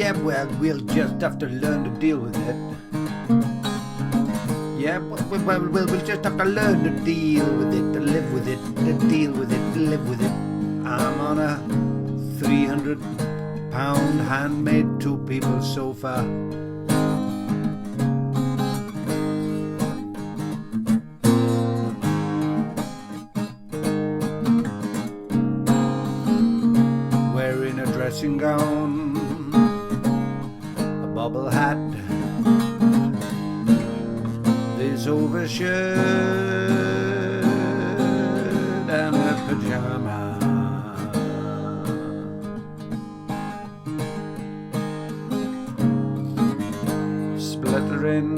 Yeah, well, we'll just have to learn to deal with it. Yeah, we'll just have to learn to deal with it, to live with it, to deal with it, to live with it. I'm on a 300-pound handmade two-people sofa. Wearing a dressing gown, a bobble hat, this overshirt and a pajama. Spluttering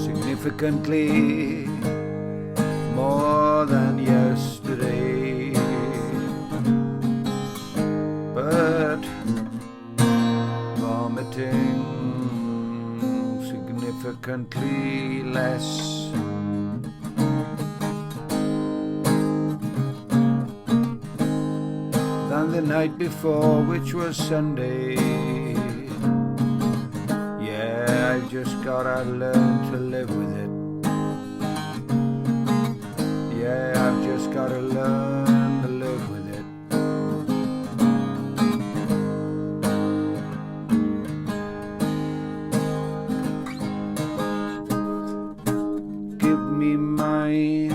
significantly more than yesterday, but vomiting significantly less. Than the night before, which was Sunday. Yeah, I just gotta learn to live with it. Yeah, I've just gotta learn to live with it. Give me my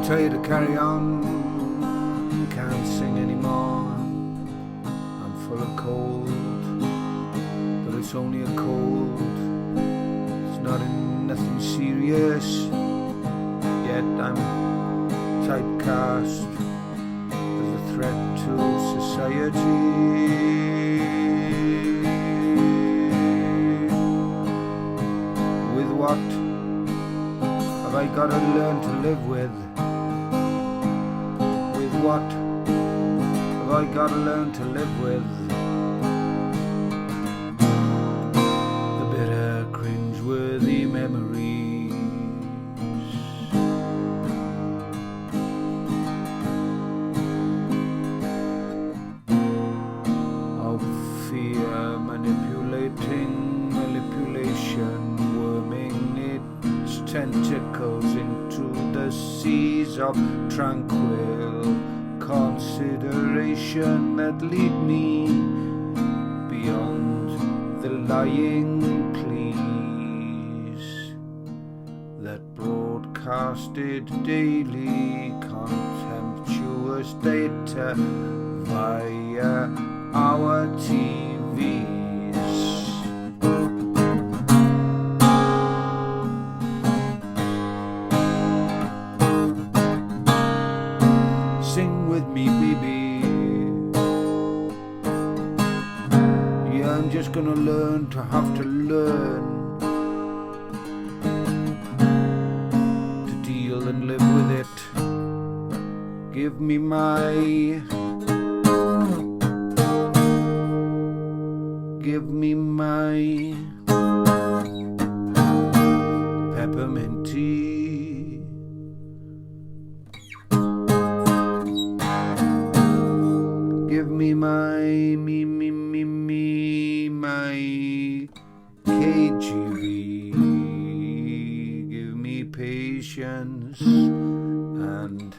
try to carry on, can't sing anymore. I'm full of cold, but it's only a cold. It's not in nothing serious, yet I'm typecast as a threat to society. With what have I got to learn to live with? What have I got to learn to live with? The bitter, cringe-worthy memories of fear, manipulation, worming its tentacles into the seas of tranquil consideration that lead me beyond the lying pleas that broadcasted daily contemptuous data via our TVs. Sing with me, baby. Yeah, I'm just gonna learn to have to learn to deal and live with it. Give me my peppermint tea. Give me my my KGV. Give me patience and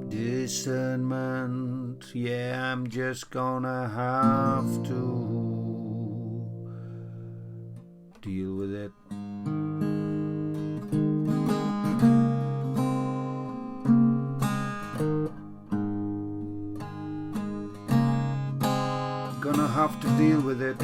discernment. Yeah, I'm just gonna have to deal with it. Gonna have to deal with it.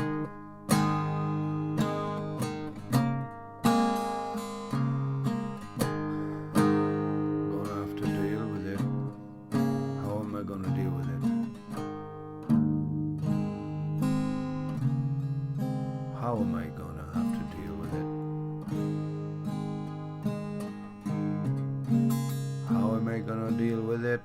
deal with it.